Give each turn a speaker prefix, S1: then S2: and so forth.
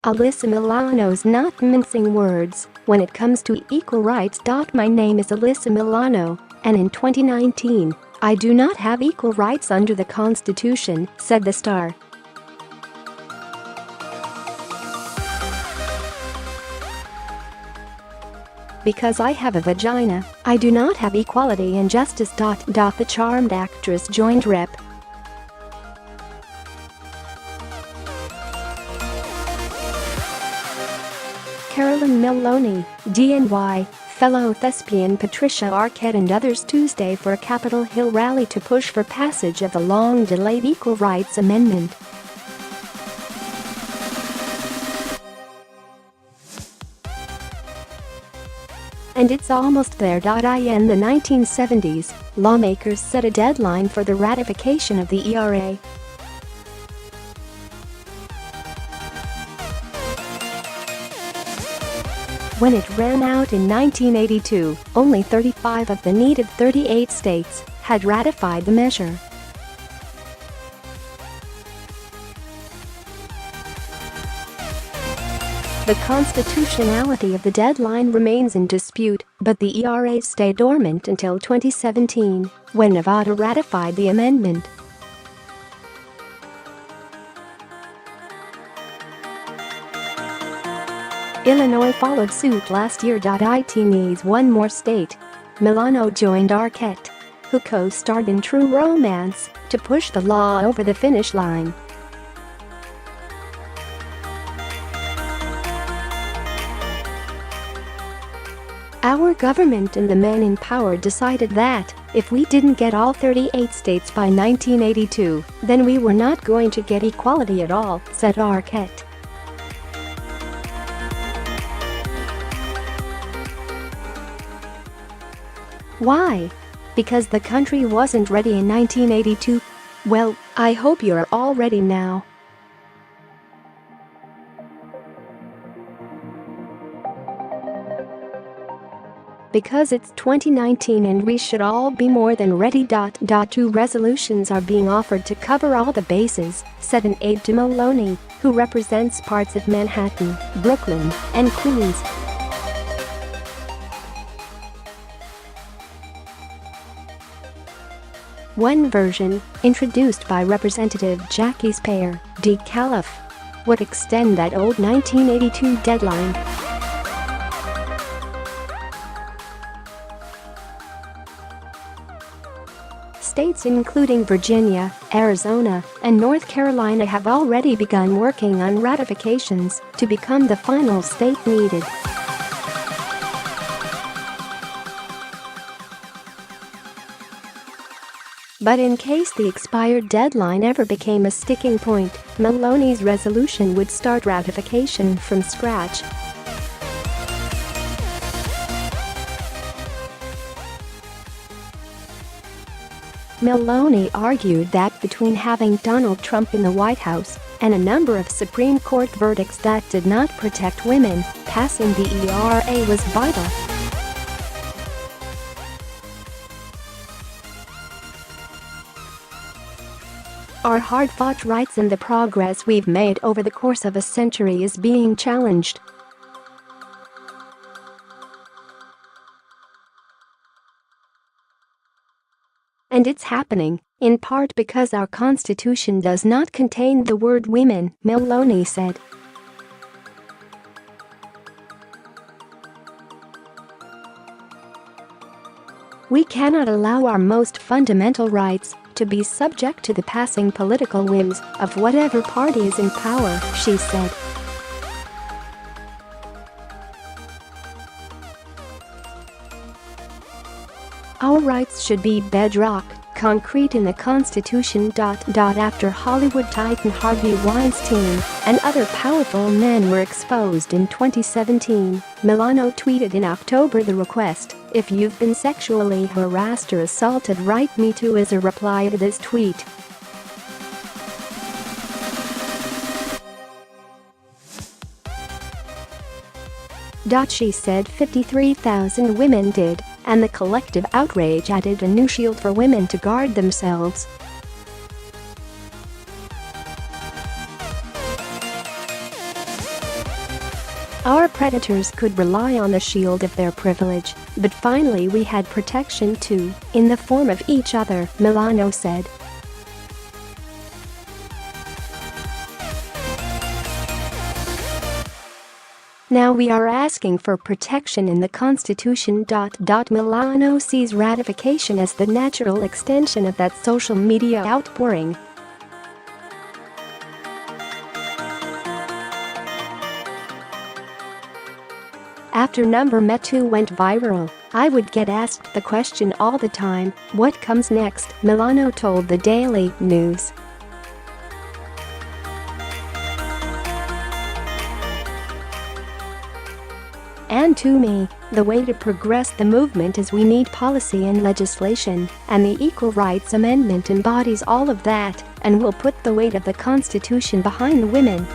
S1: Alyssa Milano's not mincing words when it comes to equal rights. My name is Alyssa Milano, and in 2019, I do not have equal rights under the Constitution, said the star. Because I have a vagina, I do not have equality and justice. The charmed actress joined Rep. Carolyn Maloney, DNY, fellow thespian Patricia Arquette and others Tuesday for a Capitol Hill rally to push for passage of the long-delayed Equal Rights Amendment. And it's almost there. In the 1970s, lawmakers set a deadline for the ratification of the ERA. When it ran out in 1982, only 35 of the needed 38 states had ratified the measure. The constitutionality of the deadline remains in dispute, but the ERA stayed dormant until 2017, when Nevada ratified the amendment. Illinois followed suit last year. It needs one more state. Milano joined Arquette, who co-starred in True Romance, to push the law over the finish line. Our government and the men in power decided that, if we didn't get all 38 states by 1982, then we were not going to get equality at all, said Arquette. Why? Because the country wasn't ready in 1982? Well, I hope you're all ready now. Because it's 2019 and we should all be more than ready. Two resolutions are being offered to cover all the bases, said an aide to Maloney, who represents parts of Manhattan, Brooklyn, and Queens. One version, introduced by Representative Jackie Spayer, DeCalif, would extend that old 1982 deadline. States including Virginia, Arizona, and North Carolina have already begun working on ratifications to become the final state needed. But in case the expired deadline ever became a sticking point, Maloney's resolution would start ratification from scratch. Maloney argued that between having Donald Trump in the White House and a number of Supreme Court verdicts that did not protect women, passing the ERA was vital. Our hard-fought rights and the progress we've made over the course of a century is being challenged. And it's happening, in part because our Constitution does not contain the word women, Maloney said. We cannot allow our most fundamental rights to be subject to the passing political whims of whatever party is in power, she said. Our rights should be bedrock, concrete in the Constitution. After Hollywood titan Harvey Weinstein and other powerful men were exposed in 2017, Milano tweeted in October the request, "If you've been sexually harassed or assaulted, write me too," as a reply to this tweet. She said 53,000 women did, and the collective outrage added a new shield for women to guard themselves. predators could rely on the shield of their privilege, but finally we had protection too, in the form of each other, Milano said. Now we are asking for protection in the Constitution. Milano sees ratification as the natural extension of that social media outpouring. After number Me2 went viral, I would get asked the question all the time, what comes next? Milano told the Daily News. And to me, the way to progress the movement is we need policy and legislation, and the Equal Rights Amendment embodies all of that, and will put the weight of the Constitution behind the women.